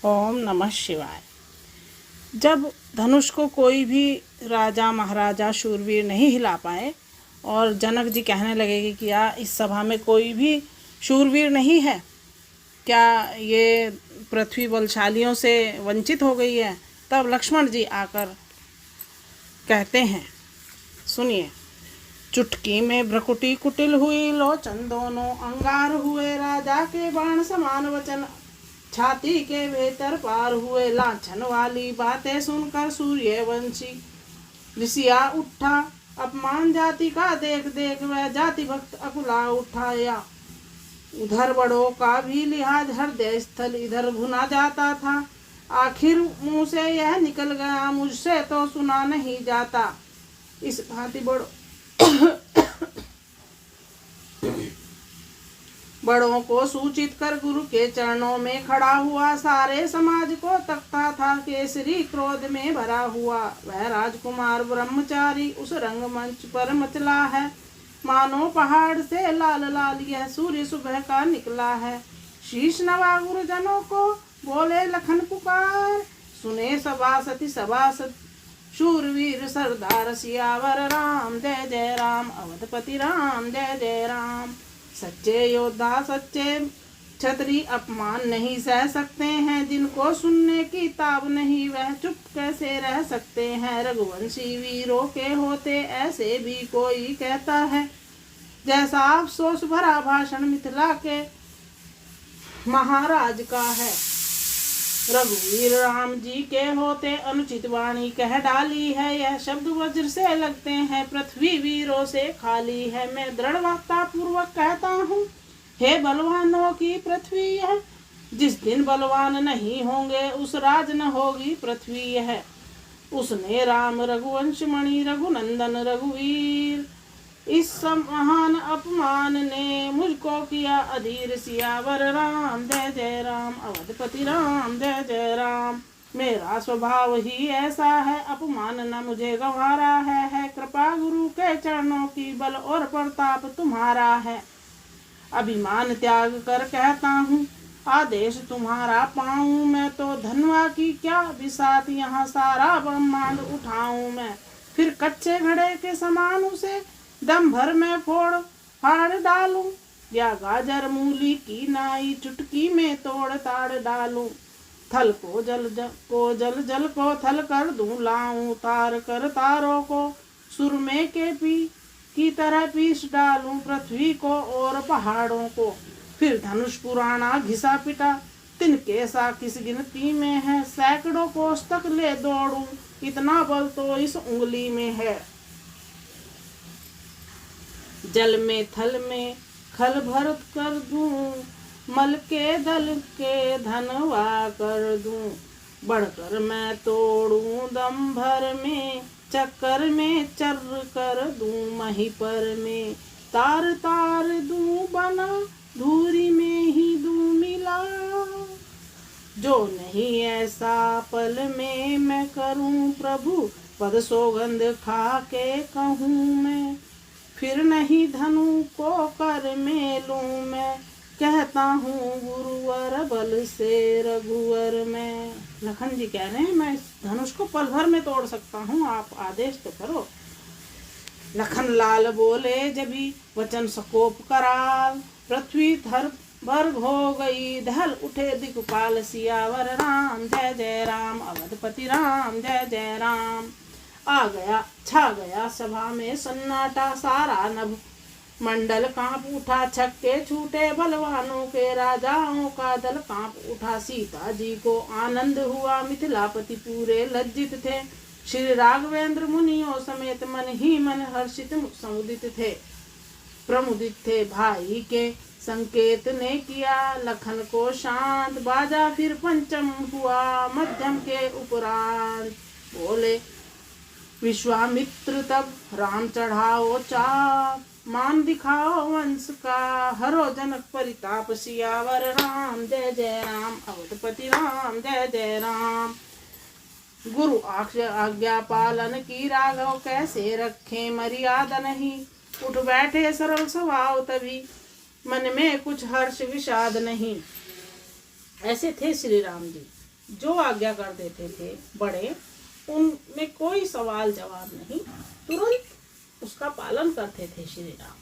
ओम नमः शिवाय। जब धनुष को कोई भी राजा महाराजा शूरवीर नहीं हिला पाए और जनक जी कहने लगे कि क्या इस सभा में कोई भी शूरवीर नहीं है, क्या ये पृथ्वी बलशालियों से वंचित हो गई है, तब लक्ष्मण जी आकर कहते हैं, सुनिए। चुटकी में भ्रकुटी कुटिल हुई, लोचन दोनों अंगार हुए, राजा के बाण समान वचन छाती के भीतर पार हुए, लाछन वाली बातें सुनकर सूर्यवंशी ऋषिया उठा, अपमान जाति का देख देख वह जाति भक्त अकुला उठाया, उधर बड़ों का भी लिहाज हृदय स्थल इधर भुना जाता था, आखिर मुंह से यह निकल गया, मुझसे तो सुना नहीं जाता, इस भांति बड़ों को सूचित कर गुरु के चरणों में खड़ा हुआ, सारे समाज को तकता था, केसरी क्रोध में भरा हुआ, वह राजकुमार ब्रह्मचारी उस रंगमंच पर मचला है, मानो पहाड़ से लाल लाल यह सूर्य सुबह का निकला है, शीश नवा गुरुजनों को बोले लखन पुकार, सुने सभासति सभासद शूरवीर सरदार सियावर राम, जय जय राम, अवधपति राम, जय जय राम, सच्चे योद्धा सच्चे क्षत्रिय अपमान नहीं सह सकते हैं, जिनको सुनने की ताब नहीं वह चुप कैसे रह सकते हैं, रघुवंशी वीरों के होते ऐसे भी कोई कहता है, जैसा अफसोस भरा भाषण मिथिला के महाराज का है, रघुवीर राम जी के होते अनुचित वाणी कह डाली है, यह शब्द वज्र से लगते हैं, पृथ्वी वीरों से खाली है, मैं दृढ़ वार्ता पूर्वक कहता हूँ, हे बलवानों की पृथ्वी यह, जिस दिन बलवान नहीं होंगे उस राज न होगी पृथ्वी यह, उसने राम रघुवंश मणि रघुनंदन रघुवीर, इस महान अपमान ने मुझको किया अधीर, सियावर राम, जय जय राम, अवधपति राम, जय जय राम, मेरा स्वभाव ही ऐसा है, अपमान न मुझे गंवारा है, कृपा गुरु के चरणों की बल और प्रताप तुम्हारा है, अभिमान त्याग कर कहता हूँ, आदेश तुम्हारा पाऊं मैं, तो धनवा की क्या बिसात यहाँ सारा ब्रह्मांड उठाऊं मैं, फिर कच्चे घड़े के समान उसे दम भर में फोड़ फाड़ डालूं, या गाजर मूली की नाई चुटकी में तोड़ ताड़ डालूं, थल को जल जल को थल कर दूं लाऊं, तार कर तारों को सुरमे के की तरह पीस डालूं, पृथ्वी को और पहाड़ों को, फिर धनुष पुराना घिसा पिटा, तिनके सा किस गिनती में है, सैकड़ों कोस तक ले दौड़ूं, इतना बल तो इस उंगली में है, जल में थल में खल भरत कर दूं, मल के दल के धनवा कर दूं, बढ़कर मैं तोड़ूं दम भर में, चक्कर में चर कर दूं मही पर में, तार तार दूं बना धूरी में ही दूं मिला, जो नहीं ऐसा पल में मैं करूं प्रभु, पद सौगंध खा के कहूं मैं, फिर नहीं धनु को कर में लूं मैं, कहता हूँ गुरुवर बल से रघुवर में। लखन जी कह रहे हैं मैं इस धनुष को पल भर में तोड़ सकता हूँ, आप आदेश तो करो। लखन लाल बोले जबी वचन सकोप कराल, पृथ्वी थर भर हो गई दहल उठे दिक्पाल, सियावर राम, जय जय राम, अवधपति राम, जय जय राम, आ गया छा गया सभा में सन्नाटा, सारा नभ मंडल कांप उठा, छक्के छूटे बलवानों के, राजाओं का दल कांप उठा, सीता जी को आनंद हुआ, मिथिलापति पूरे लज्जित थे, श्री राघवेंद्र मुनियों समेत मन ही मन हर्षित समुदित थे, प्रमुदित थे, भाई के संकेत ने किया लखन को शांत, बाजा फिर पंचम हुआ मध्यम के उपरांत, बोले विश्वामित्र तब राम चढ़ाओ चाप, मान दिखाओ वंश का हरो जनक परिताप, सियावर राम, जय जय राम, अवधपति राम, जय जय राम, गुरु आज्ञा पालन की राघव कैसे रखे मर्यादा नहीं, उठ बैठे सरल स्वभाव तभी मन में कुछ हर्ष विषाद नहीं, ऐसे थे श्री राम जी। जो आज्ञा कर देते थे बड़े, उनमें कोई सवाल जवाब नहीं, तुरंत उसका पालन करते थे श्री राम।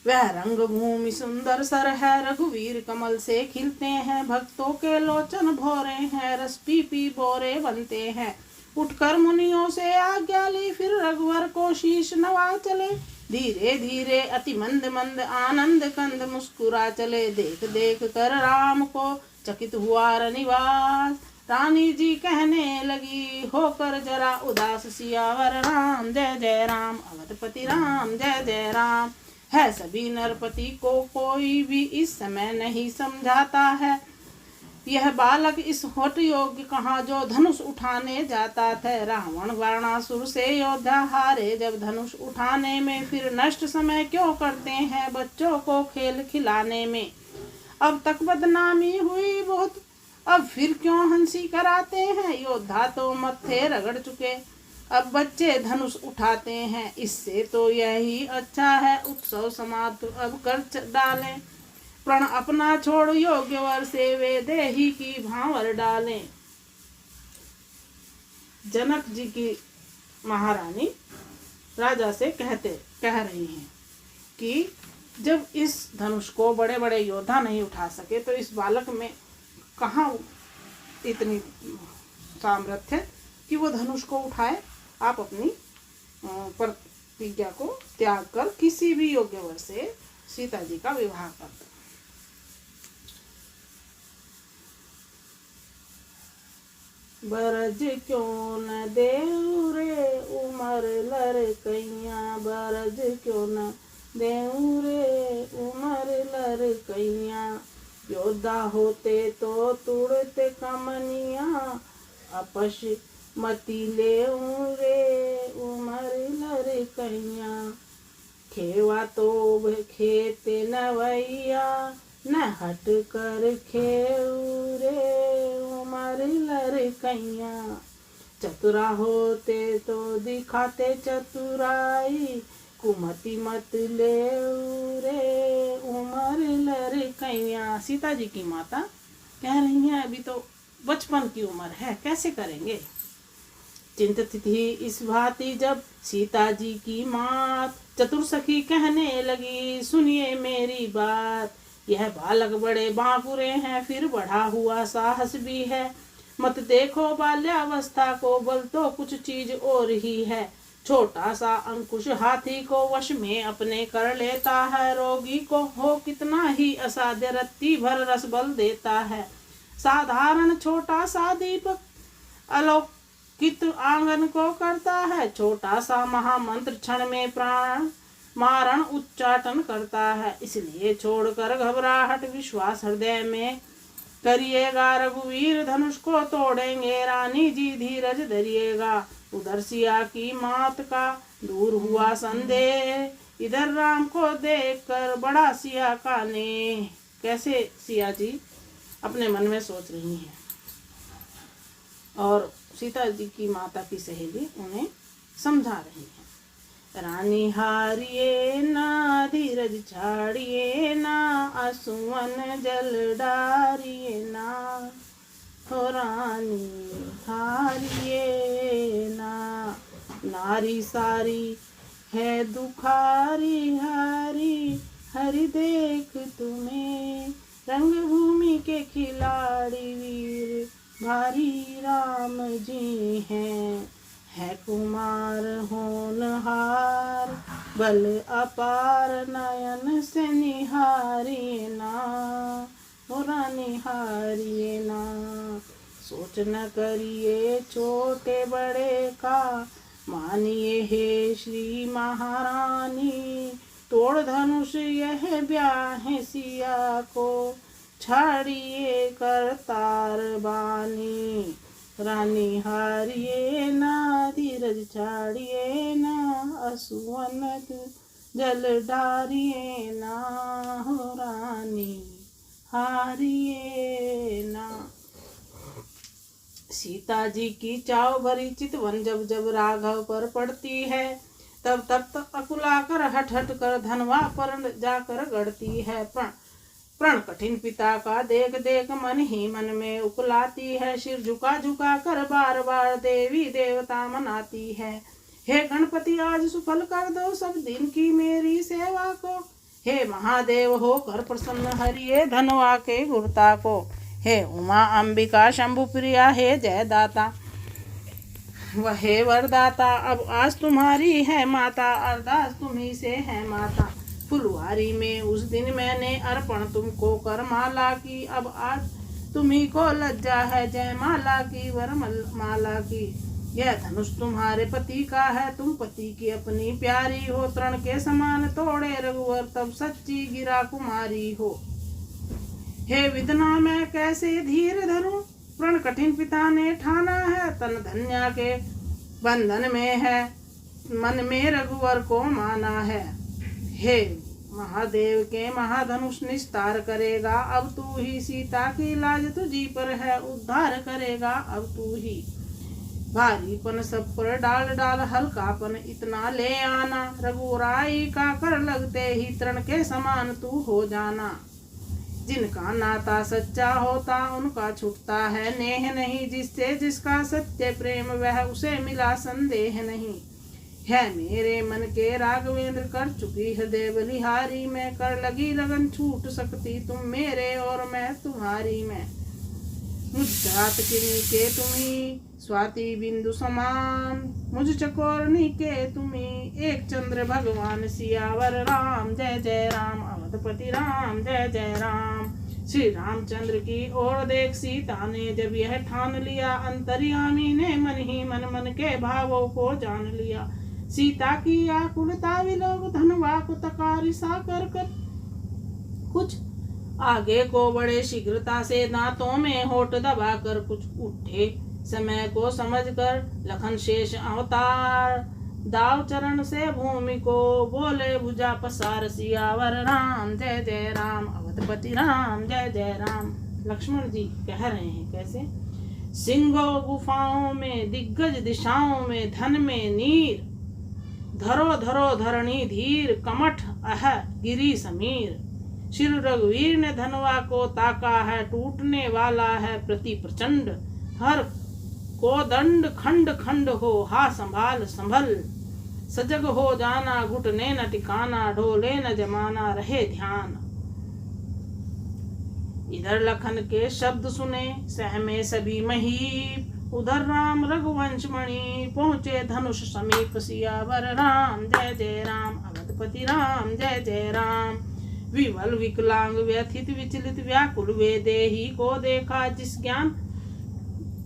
वह रंग भूमि सुंदर सर है, रघुवीर कमल से खिलते हैं, भक्तों के लोचन भोरे हैं, रस पी पी बोरे बनते हैं। उठकर मुनियों से आज्ञा ली, फिर रघुवर को शीश नवा चले, धीरे धीरे अति मंद मंद आनंद कंद मुस्कुरा चले। देख देख कर राम को चकित हुआ रनिवास, रानी जी कहने लगी होकर जरा उदास, सियावर राम जय जय राम, अवधपति राम जय जय राम। है सभी नरपति को कोई भी इस समय नहीं समझाता है, यह बालक इस होठ योग्य कहाँ जो धनुष उठाने जाता था। रावण वाणासुर से योद्धा हारे जब धनुष उठाने में, फिर नष्ट समय क्यों करते हैं बच्चों को खेल खिलाने में। अब तक बदनामी हुई बहुत, अब फिर क्यों हंसी कराते हैं, योद्धा तो मत्थे रगड़ चुके, अब बच्चे धनुष उठाते हैं। इससे तो यही अच्छा है उत्सव समाप्त अब कर डालें, प्रण अपना छोड़ योग्य वर से वे देही की भांवर डालें। जनक जी की महारानी राजा से कह रही हैं कि जब इस धनुष को बड़े बड़े योद्धा नहीं उठा सके, तो इस बालक में कहाँ इतनी सामर्थ्य कि वो धनुष को उठाए। आप अपनी प्रतिज्ञा को त्याग कर किसी भी योग्य वर से सीता जी का विवाह कर दो। बरज क्यों न देऊ रे उमर लड़कैया, बरज क्यों न देऊ रे उमर लड़कैया। योद्धा होते तो तुड़ते कमनिया, अपश मती ले रे उमर लड़कैया। खेवा तो खेते नवैया, न हट कर खेऊ रे उमर लड़कैया। चतुरा होते तो दिखाते चतुराई, कुमति मत ले रे उमर लड़कैया। सीता जी की माता कह रही हैं अभी तो बचपन की उम्र है, कैसे करेंगे। चिंतित थी इस भांति जब सीता जी की मात, चतुर सखी कहने लगी सुनिए मेरी बात। यह बालक बड़े बांकुरे हैं, फिर बढ़ा हुआ साहस भी है। मत देखो बाल्यावस्था को, बल तो कुछ चीज और ही है। छोटा सा अंकुश हाथी को वश में अपने कर लेता है, रोगी को हो कितना ही असाध्य रत्ती भर रस बल देता है। साधारण छोटा सा दीपक अलौकिक आंगन को करता है, छोटा सा महामंत्र क्षण में प्राण मारण उच्चाटन करता है। इसलिए छोड़कर घबराहट विश्वास हृदय में करिएगा, रघुवीर धनुष को तोड़ेंगे, रानी जी धीरज धरिएगा। उधर सिया की मात का दूर हुआ संदेह, इधर राम को देखकर बड़ा सिया का नेह। कैसे सिया जी अपने मन में सोच रही हैं, और सीता जी की माता की सहेली उन्हें समझा रही है। रानी हारिए ना धीरज छाड़िए ना, आंसुअन जल डारिए ना। हो रानी हारिए ना, नारी सारी है दुखारी हारी, हरि देख तुम्हें रंग भूमि के खिलाड़ी वीर भारी राम जी हैं। है कुमार होनहार बल अपार, नयन से निहारिए ना। हो रानी हारिए ना, सोच न करिए छोटे बड़े का, मानिए हे श्री महारानी। तोड़ धनुष यह ब्याह सिया को, छाड़िए करतार बानी। रानी हारिए ना धीरज छाड़िए ना, आंसुअन जल डारिए ना। हो रानी हारिए ना। सीता जी की चाव भरी चितवन जब जब राघव पर पड़ती है, तब अकुला कर हट हट कर धनवा पर जाकर गड़ती है। प्रण कठिन पिता का देख देख मन ही मन में उकलाती है। सिर झुका झुका कर बार बार देवी देवता मनाती है। हे गणपति आज सुफल कर दो सब दिन की मेरी सेवा को। हे महादेव होकर प्रसन्न हरिये धनवा के गुरुता को। हे उमा अंबिका शंभु प्रिया हे जय दाता वह वरदाता। अब आज तुम्हारी है माता अरदास तुम्ही से है माता। फुलवारी में उस दिन मैंने अर्पण तुमको कर माला की। अब आज तुम्ही को लज्जा है जय माला की वरमाला की। यह धनुष तुम्हारे पति का है तुम पति की अपनी प्यारी हो। तृण के समान तोड़े रघुवर तब सच्ची गिरा कुमारी हो। हे विधना मैं कैसे धीर धरूं प्रण कठिन पिता ने ठाना है। तन धन्या के बंधन में है मन में रघुवर को माना है। हे महादेव के महाधनुष निस्तार करेगा अब तू ही। सीता की लाज तुझी पर है उद्धार करेगा अब तू ही। भारीपन सब पर डाल डाल हल्कापन इतना ले आना। रघुराई का कर लगते ही तृण के समान तू हो जाना। जिनका नाता सच्चा होता उनका छूटता है नेह नहीं। जिससे जिसका सत्य प्रेम वह उसे मिला संदेह नहीं। है मेरे मन के राघवेंद्र कर चुकी हृदय बलिहारी। मैं कर लगी लगन छूट सकती तुम मेरे और मैं तुम्हारी। मैं मुझ जात के तुम्ही स्वाति बिंदु समान। मुझ चकोरनी के तुम्ही एक चंद्र भगवान। सियावर राम जय जय राम अवधपति राम जय जय राम। श्री रामचंद्र की ओर देख सीता ने जब यह ठान लिया। अंतर्यामी ने मन ही मन के भावों को जान लिया। सीता की आकुलता विलोक धनवा को तकारी सा कर कुछ आगे को बड़े शीघ्रता से दांतों में होठ दबा कर कुछ उठे समय को समझकर लखन शेष अवतार। दाव चरण से भूमि को बोले भुजा पसार। सियावर राम जय जय राम अवधपति राम जय जय राम। लक्ष्मण जी कह रहे हैं कैसे। सिंहों गुफाओं में दिग्गज दिशाओं में धन में नीर। धरो धरो धरणी धीर कमठ अह गिरी समीर। शिर रघुवीर ने धनवा को ताका है टूटने वाला है प्रति प्रचंड। हर को दंड खंड खंड हो हा संभाल संभल। सजग हो जाना घुटने न टिकाना ढोले न जमाना रहे ध्यान। इधर लखन के शब्द सुने सहमे सभी महीप। उधर राम रघुवंश मणि पहुँचे धनुष समीप। सियावर राम जय जय राम अवधपति राम जय जय राम। विवल विकलांग व्यथित विचलित व्याकुल वे देही को देखा। जिस ज्ञान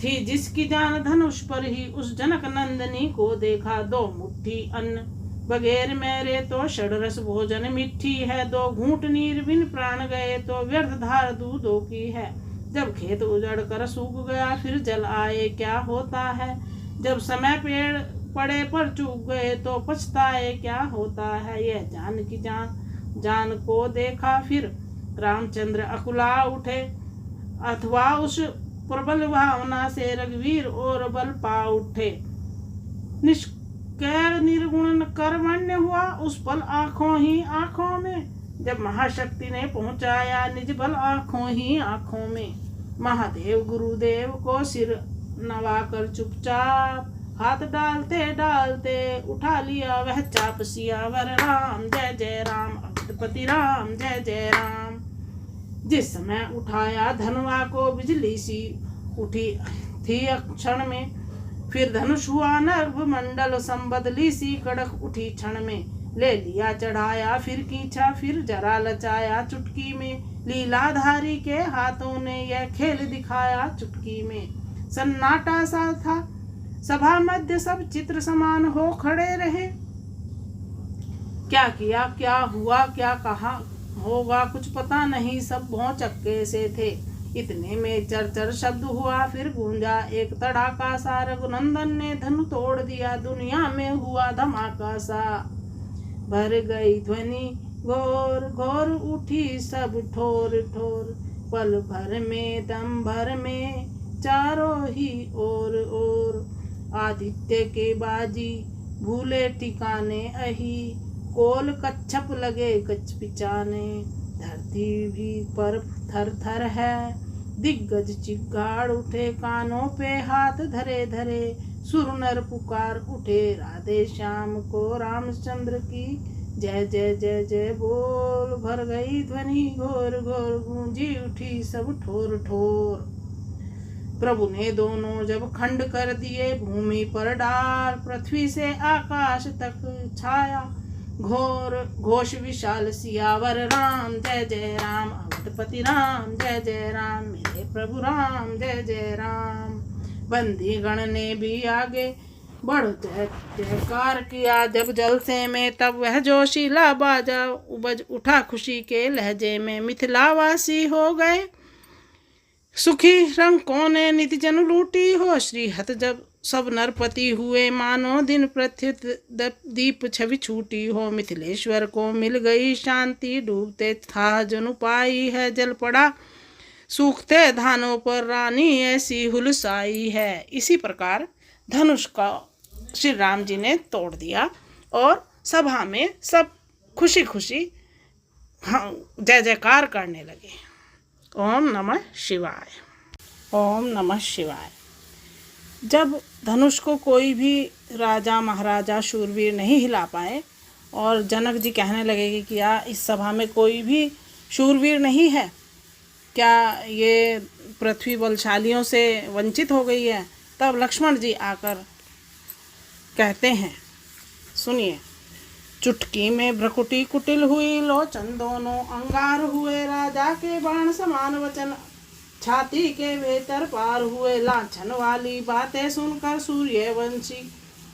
थी जिसकी जान धनुष पर ही उस जनक नंदनी को देखा। दो मुट्ठी अन्न बगैर मेरे तो षडरस भोजन मिट्टी है। दो घूंट नीर बिन प्राण गए तो व्यर्थ धार दूधों की है। जब खेत उजड़ कर सूख गया फिर जल आए क्या होता है। जब समय पेड़ पड़े पर चूक गए तो पछताए क्या होता है। यह जान की जान को देखा फिर रामचंद्र अकुला उठे। अथवा उस प्रबल भावना से रघुवीर और बल पा उठे। निष्कैर निर्गुण कर्मण्य हुआ उस पल आंखों ही आंखों में। जब महाशक्ति ने पहुंचाया निज बल आंखों ही आंखों में। महादेव गुरुदेव को सिर नवाकर चुपचाप हाथ डालते डालते उठा लिया वह चाप। सियावर राम जय जय राम अवधपति राम जय जय राम। जिस समय उठाया धनवा को बिजली सी उठी थी क्षण में। फिर धनुष हुआ नभ मंडल संबदली सी कड़क उठी क्षण में। ले लिया चढ़ाया फिर खींचा फिर जरा लचाया चुटकी में। लीलाधारी के हाथों ने यह खेल दिखाया चुटकी में। सन्नाटा सा था सभा मध्य सब चित्र समान हो खड़े रहे। क्या किया क्या हुआ क्या कहा होगा कुछ पता नहीं सब भौचक्के से थे। इतने में चरचर शब्द हुआ फिर गूंजा एक तड़ाका सा। रघुनंदन ने धनु तोड़ दिया दुनिया में हुआ धमाका सा। भर गई ध्वनि घोर घोर उठी सब ठोर ठोर। पल भर में दम भर में चारों ही ओर। आदित्य के बाजी भूले ठिकाने अही। कोल कच्छप लगे कच पिचाने। धरती भी पर थर थर है। दिग्गज चिगाड़ उठे, कानों पे हाथ धरे धरे। सुर नर पुकार उठे, राधे श्याम को रामचंद्र की जय जय जय जय बोल। भर गई ध्वनि घोर घोर, गूंजी उठी सब ठोर ठोर। प्रभु ने दोनों जब खंड कर दिए, भूमि पर डाल पृथ्वी से आकाश तक छाया। घोर घोष विशाल, सियावर राम जय जय राम। अवधपति राम जय जय राम, मेरे प्रभु राम जय जय राम। बंदी गण ने भी आगे बढ़ जय जयकार किया। जब जलसे में तब वह जोशीला बाजा उपज उठा, खुशी के लहजे में मिथिलावासी हो गए सुखी। रंकों ने नित जन लूटी हो, श्रीहत जब सब नरपति हुए, मानो दिन प्रत्युत दीप छवि छूटी हो। मिथिलेश्वर को मिल गई शांति, डूबते था जनु पाई है। जल पड़ा सूखते धानों पर, रानी ऐसी हुलसाई है। इसी प्रकार धनुष का श्री राम जी ने तोड़ दिया और सभा में सब खुशी खुशी जय जयकार करने लगे। ओम नमः शिवाय। ओम नमः शिवाय। जब धनुष को कोई भी राजा महाराजा शूरवीर नहीं हिला पाए और जनक जी कहने लगे कि क्या इस सभा में कोई भी शूरवीर नहीं है, क्या ये पृथ्वी बलशालियों से वंचित हो गई है, तब लक्ष्मण जी आकर कहते हैं, सुनिए। चुटकी में भ्रकुटी कुटिल हुई, लोचन दोनों अंगार हुए। राजा के बाण समान वचन, छाती के भीतर पार हुए। लाछन वाली बातें सुनकर सूर्यवंशी